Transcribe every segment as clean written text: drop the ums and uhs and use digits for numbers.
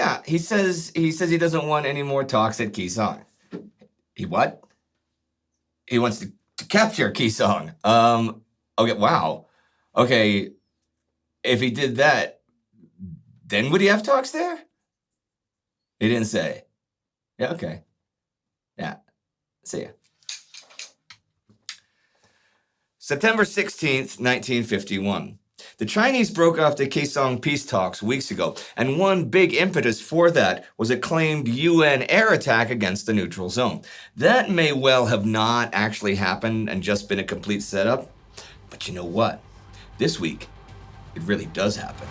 Yeah, he says he doesn't want any more talks at Kaesong. He what? He wants to capture Kaesong. Okay, wow. Okay, if he did that, then would he have talks there? He didn't say. Yeah, okay. Yeah. See ya. September 16th, 1951. The Chinese broke off the Kaesong peace talks weeks ago, and one big impetus for that was a claimed UN air attack against the neutral zone. That may well have not actually happened and just been a complete setup, but you know what? This week, it really does happen.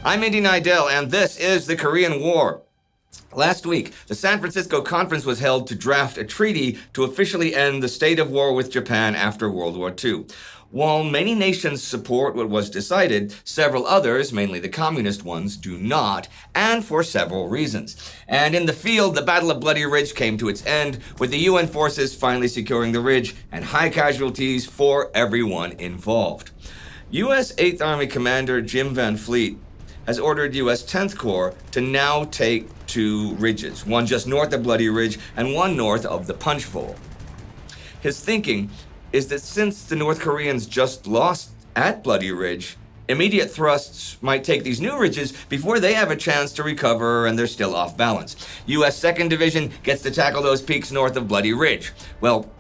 I'm Indy Neidell, and this is the Korean War. Last week, the San Francisco Conference was held to draft a treaty to officially end the state of war with Japan after World War II. While many nations support what was decided, several others, mainly the communist ones, do not, and for several reasons. And in the field, the Battle of Bloody Ridge came to its end, with the UN forces finally securing the ridge and high casualties for everyone involved. U.S. 8th Army Commander Jim Van Fleet has ordered U.S. 10th Corps to now take two ridges, one just north of Bloody Ridge and one north of the Punch Bowl. His thinking is that since the North Koreans just lost at Bloody Ridge, immediate thrusts might take these new ridges before they have a chance to recover and they're still off balance. U.S. 2nd Division gets to tackle those peaks north of Bloody Ridge. Well,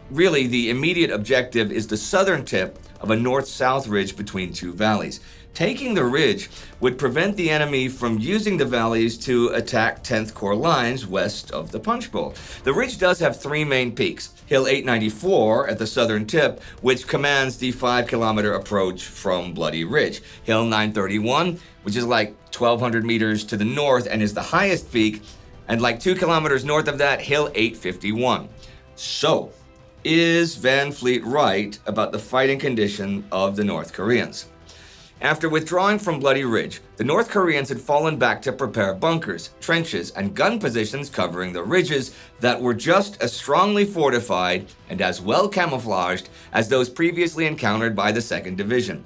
really, the immediate objective is the southern tip of a north-south ridge between two valleys. Taking the ridge would prevent the enemy from using the valleys to attack 10th Corps lines west of the Punch Bowl. The ridge does have three main peaks. Hill 894 at the southern tip, which commands the 5-kilometer approach from Bloody Ridge. Hill 931, which is like 1,200 meters to the north and is the highest peak, and like 2 kilometers north of that, Hill 851. So, is Van Fleet right about the fighting condition of the North Koreans? After withdrawing from Bloody Ridge, the North Koreans had fallen back to prepare bunkers, trenches, and gun positions covering the ridges that were just as strongly fortified and as well camouflaged as those previously encountered by the 2nd Division.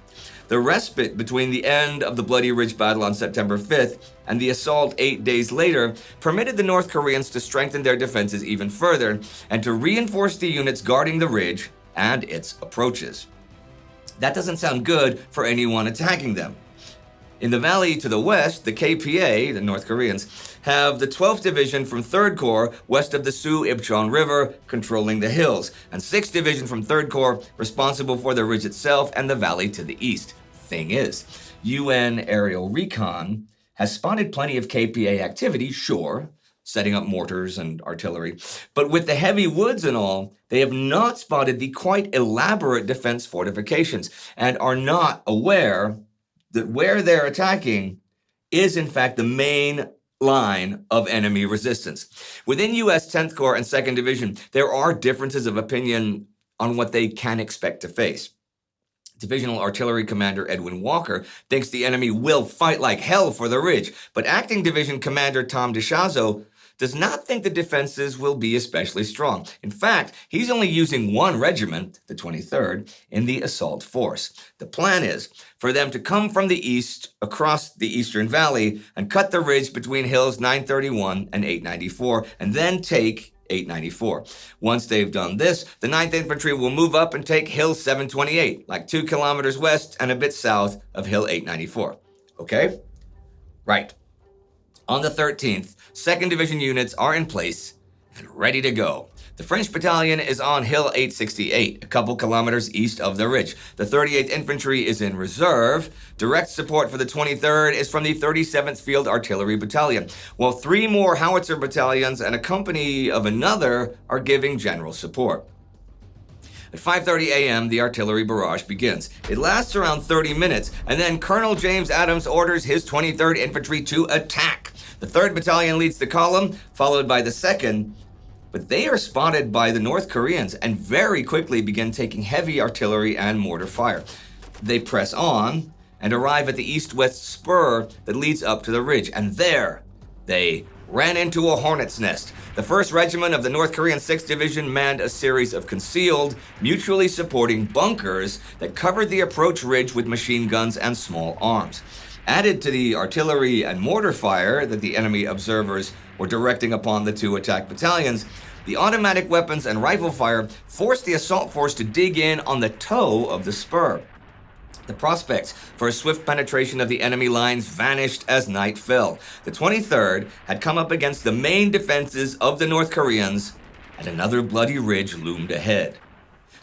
The respite between the end of the Bloody Ridge battle on September 5th and the assault 8 days later permitted the North Koreans to strengthen their defenses even further and to reinforce the units guarding the ridge and its approaches. That doesn't sound good for anyone attacking them. In the valley to the west, the KPA, the North Koreans, have the 12th Division from 3rd Corps west of the Su-Ibcheon River controlling the hills, and 6th Division from 3rd Corps responsible for the ridge itself and the valley to the east. Thing is, UN aerial recon has spotted plenty of KPA activity, sure, setting up mortars and artillery. But with the heavy woods and all, they have not spotted the quite elaborate defense fortifications and are not aware that where they're attacking is in fact the main line of enemy resistance. Within U.S. 10th Corps and 2nd Division, there are differences of opinion on what they can expect to face. Divisional Artillery Commander Edwin Walker thinks the enemy will fight like hell for the ridge, but Acting Division Commander Tom DeShazo does not think the defenses will be especially strong. In fact, he's only using one regiment, the 23rd, in the assault force. The plan is for them to come from the east across the Eastern Valley and cut the ridge between hills 931 and 894, and then take 894. Once they've done this, the 9th Infantry will move up and take Hill 728, like 2 kilometers west and a bit south of Hill 894. Okay? Right. On the 13th, 2nd Division units are in place and ready to go. The French battalion is on Hill 868, a couple kilometers east of the ridge. The 38th Infantry is in reserve. Direct support for the 23rd is from the 37th Field Artillery Battalion, while 3 more howitzer battalions and a company of another are giving general support. At 5:30 a.m., the artillery barrage begins. It lasts around 30 minutes, and then Colonel James Adams orders his 23rd Infantry to attack. The 3rd Battalion leads the column, followed by the 2nd, but they are spotted by the North Koreans and very quickly begin taking heavy artillery and mortar fire. They press on and arrive at the east-west spur that leads up to the ridge, and there they ran into a hornet's nest. The 1st Regiment of the North Korean 6th Division manned a series of concealed, mutually supporting bunkers that covered the approach ridge with machine guns and small arms. Added to the artillery and mortar fire that the enemy observers were directing upon the 2 attack battalions, the automatic weapons and rifle fire forced the assault force to dig in on the toe of the spur. The prospects for a swift penetration of the enemy lines vanished as night fell. The 23rd had come up against the main defenses of the North Koreans, and another bloody ridge loomed ahead.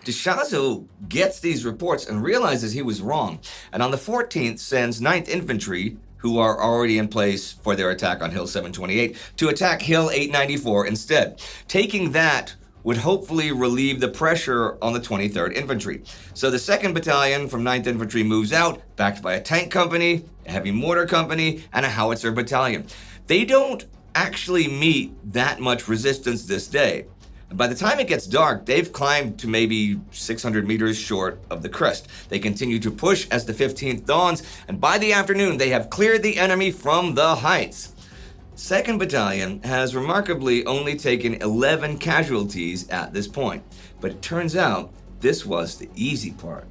Deshazo gets these reports and realizes he was wrong, and on the 14th sends 9th Infantry, who are already in place for their attack on Hill 728, to attack Hill 894 instead. Taking that would hopefully relieve the pressure on the 23rd Infantry. So the 2nd Battalion from 9th Infantry moves out, backed by a tank company, a heavy mortar company, and a howitzer battalion. They don't actually meet that much resistance this day. And by the time it gets dark, they've climbed to maybe 600 meters short of the crest. They continue to push as the 15th dawns, and by the afternoon, they have cleared the enemy from the heights. 2nd Battalion has remarkably only taken 11 casualties at this point, but it turns out this was the easy part.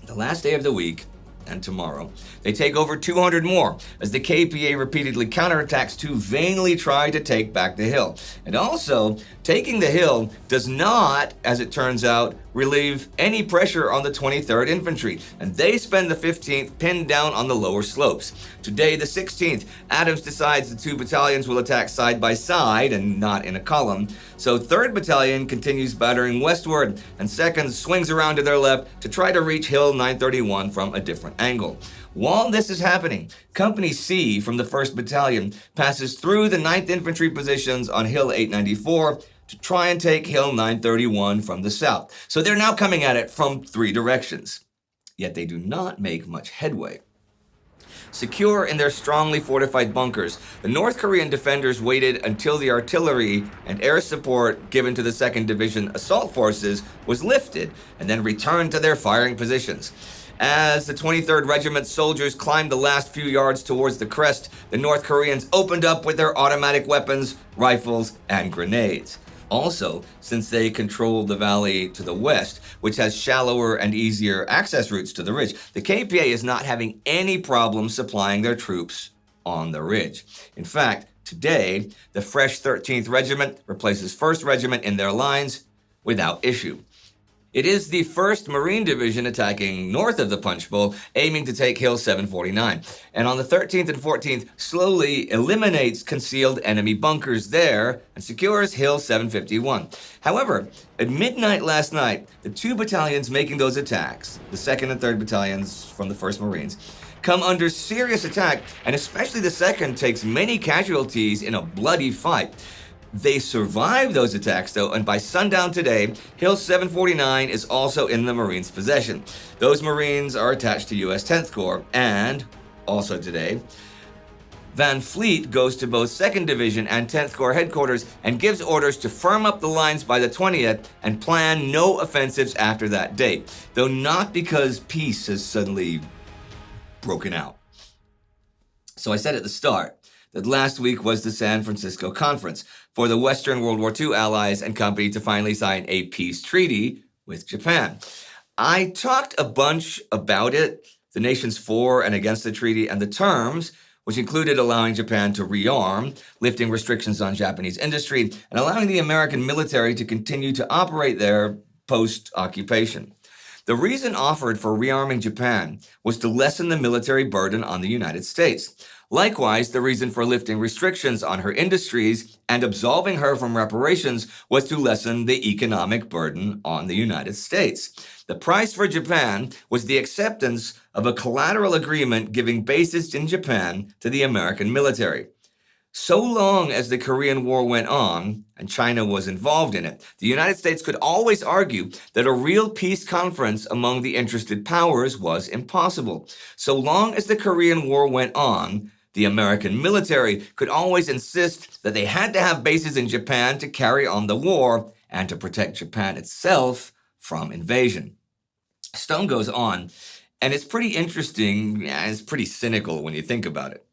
The last day of the week, and tomorrow, they take over 200 more as the KPA repeatedly counterattacks to vainly try to take back the hill. And also, taking the hill does not, as it turns out, relieve any pressure on the 23rd Infantry, and they spend the 15th pinned down on the lower slopes. Today, the 16th, Adams decides the 2 battalions will attack side by side and not in a column, so 3rd Battalion continues battering westward, and 2nd swings around to their left to try to reach Hill 931 from a different angle. While this is happening, Company C from the 1st Battalion passes through the 9th Infantry positions on Hill 894 to try and take Hill 931 from the south. So they're now coming at it from 3 directions. Yet they do not make much headway. Secure in their strongly fortified bunkers, the North Korean defenders waited until the artillery and air support given to the 2nd Division assault forces was lifted and then returned to their firing positions. As the 23rd Regiment's soldiers climbed the last few yards towards the crest, the North Koreans opened up with their automatic weapons, rifles, and grenades. Also, since they control the valley to the west, which has shallower and easier access routes to the ridge, the KPA is not having any problem supplying their troops on the ridge. In fact, today, the fresh 13th Regiment replaces 1st Regiment in their lines without issue. It is the 1st Marine Division attacking north of the Punch Bowl, aiming to take Hill 749, and on the 13th and 14th slowly eliminates concealed enemy bunkers there and secures Hill 751. However, at midnight last night, the 2 battalions making those attacks, the 2nd and 3rd Battalions from the 1st Marines, come under serious attack, and especially the 2nd takes many casualties in a bloody fight. They survive those attacks, though, and by sundown today, Hill 749 is also in the Marines' possession. Those Marines are attached to U.S. 10th Corps, and, also today, Van Fleet goes to both 2nd Division and 10th Corps headquarters and gives orders to firm up the lines by the 20th and plan no offensives after that date, though not because peace has suddenly broken out. So I said at the start that last week was the San Francisco Conference for the Western World War II allies and company to finally sign a peace treaty with Japan. I talked a bunch about it, the nations for and against the treaty, and the terms, which included allowing Japan to rearm, lifting restrictions on Japanese industry, and allowing the American military to continue to operate there post-occupation. The reason offered for rearming Japan was to lessen the military burden on the United States. Likewise, the reason for lifting restrictions on her industries and absolving her from reparations was to lessen the economic burden on the United States. The price for Japan was the acceptance of a collateral agreement giving bases in Japan to the American military. So long as the Korean War went on, and China was involved in it, the United States could always argue that a real peace conference among the interested powers was impossible. So long as the Korean War went on, the American military could always insist that they had to have bases in Japan to carry on the war and to protect Japan itself from invasion. Stone goes on, and it's pretty interesting, and it's pretty cynical when you think about it.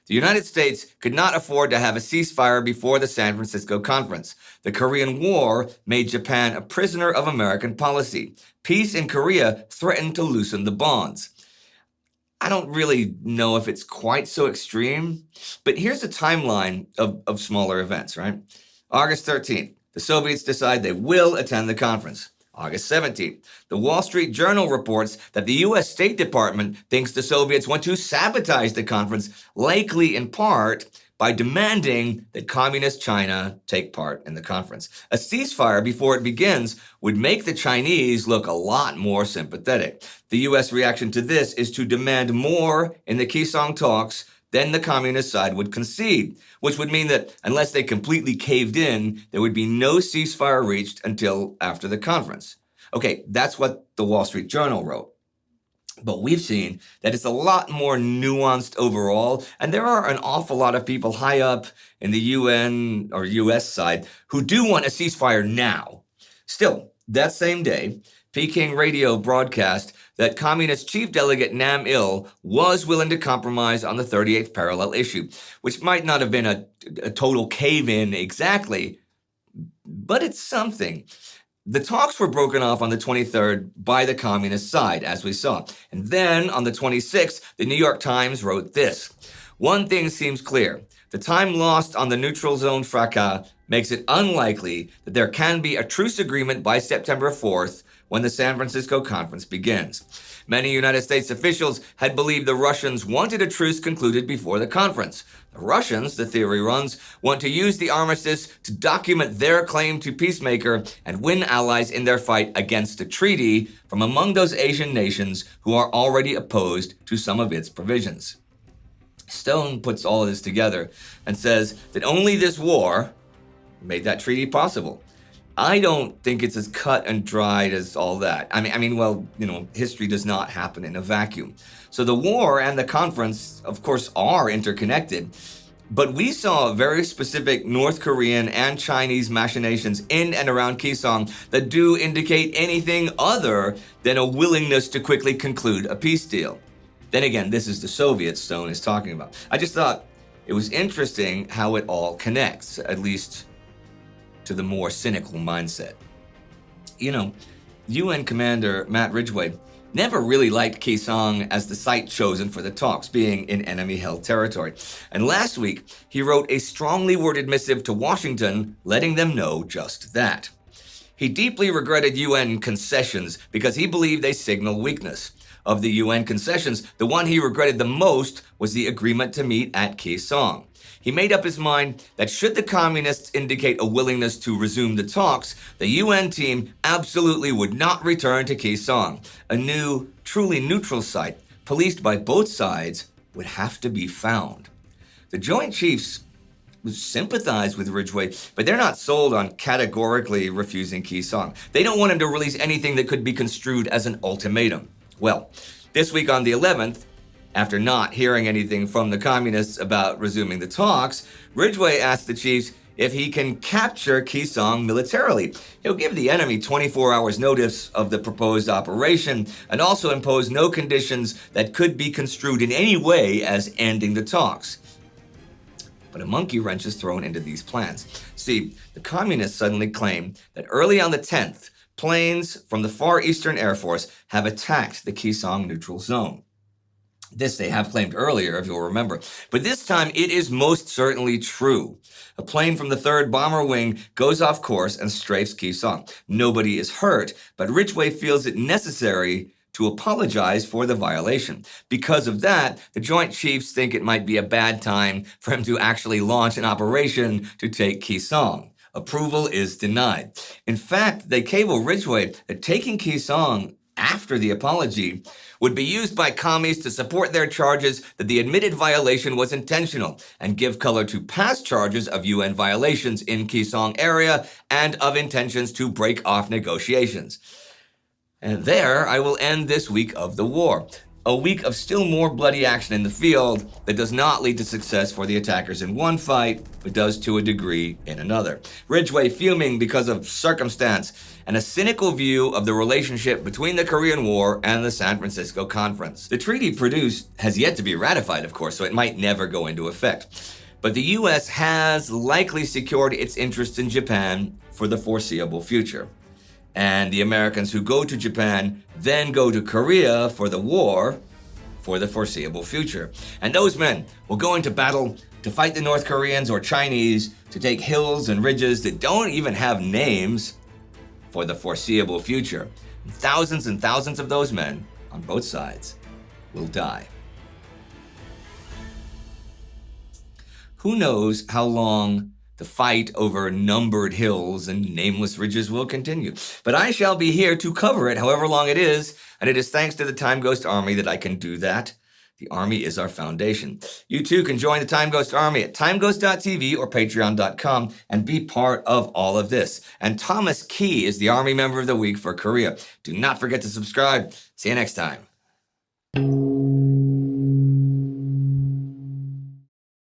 The United States could not afford to have a ceasefire before the San Francisco Conference. The Korean War made Japan a prisoner of American policy. Peace in Korea threatened to loosen the bonds. I don't really know if it's quite so extreme, but here's a timeline of smaller events, right? August 13th, the Soviets decide they will attend the conference. August 17th, the Wall Street Journal reports that the U.S. State Department thinks the Soviets want to sabotage the conference, likely in part by demanding that Communist China take part in the conference. A ceasefire before it begins would make the Chinese look a lot more sympathetic. The U.S. reaction to this is to demand more in the Kaesong talks than the communist side would concede, which would mean that unless they completely caved in, there would be no ceasefire reached until after the conference. Okay, that's what the Wall Street Journal wrote. But we've seen that it's a lot more nuanced overall, and there are an awful lot of people high up in the UN or US side who do want a ceasefire now. Still, that same day, Peking radio broadcast that Communist Chief Delegate Nam Il was willing to compromise on the 38th parallel issue, which might not have been a total cave-in exactly, but it's something. The talks were broken off on the 23rd by the communist side, as we saw. And then on the 26th, the New York Times wrote this. One thing seems clear. The time lost on the neutral zone fracas makes it unlikely that there can be a truce agreement by September 4th when the San Francisco conference begins. Many United States officials had believed the Russians wanted a truce concluded before the conference. The Russians, the theory runs, want to use the armistice to document their claim to peacemaker and win allies in their fight against a treaty from among those Asian nations who are already opposed to some of its provisions. Stone puts all of this together and says that only this war made that treaty possible. I don't think it's as cut and dried as all that. I mean, history does not happen in a vacuum. So the war and the conference, of course, are interconnected. But we saw very specific North Korean and Chinese machinations in and around Kaesong that do indicate anything other than a willingness to quickly conclude a peace deal. Then again, this is the Soviet Stone is talking about. I just thought it was interesting how it all connects, at least to the more cynical mindset. UN Commander Matt Ridgway never really liked Kaesong as the site chosen for the talks, being in enemy-held territory. And last week, he wrote a strongly worded missive to Washington, letting them know just that. He deeply regretted UN concessions because he believed they signal weakness. Of the UN concessions, the one he regretted the most was the agreement to meet at Kaesong. He made up his mind that should the communists indicate a willingness to resume the talks, the UN team absolutely would not return to Kaesong. A new, truly neutral site, policed by both sides, would have to be found. The Joint Chiefs sympathize with Ridgway, but they're not sold on categorically refusing Kaesong. They don't want him to release anything that could be construed as an ultimatum. Well, this week on the 11th, after not hearing anything from the communists about resuming the talks, Ridgway asked the chiefs if he can capture Kaesong militarily. He'll give the enemy 24 hours notice of the proposed operation and also impose no conditions that could be construed in any way as ending the talks. But a monkey wrench is thrown into these plans. See, the communists suddenly claim that early on the 10th, planes from the Far Eastern Air Force have attacked the Kaesong neutral zone. This they have claimed earlier, if you'll remember. But this time, it is most certainly true. A plane from the 3rd Bomber Wing goes off course and strafes Kaesong. Nobody is hurt, but Ridgway feels it necessary to apologize for the violation. Because of that, the Joint Chiefs think it might be a bad time for him to actually launch an operation to take Kaesong. Approval is denied. In fact, they cable Ridgway that taking Kaesong after the apology would be used by commies to support their charges that the admitted violation was intentional and give color to past charges of UN violations in Kaesong area and of intentions to break off negotiations. And there I will end this week of the war. a week of still more bloody action in the field that does not lead to success for the attackers in one fight, but does to a degree in another. Ridgway fuming because of circumstance and a cynical view of the relationship between the Korean War and the San Francisco Conference. The treaty produced has yet to be ratified, of course, so it might never go into effect. But the US has likely secured its interests in Japan for the foreseeable future. And the Americans who go to Japan then go to Korea for the war for the foreseeable future. And those men will go into battle to fight the North Koreans or Chinese to take hills and ridges that don't even have names for the foreseeable future. And thousands of those men on both sides will die. Who knows how long the fight over numbered hills and nameless ridges will continue. But I shall be here to cover it however long it is, and it is thanks to the Time Ghost Army that I can do that. The Army is our foundation. You too can join the Time Ghost Army at timeghost.tv or patreon.com and be part of all of this. And Thomas Key is the Army Member of the Week for Korea. Do not forget to subscribe. See you next time.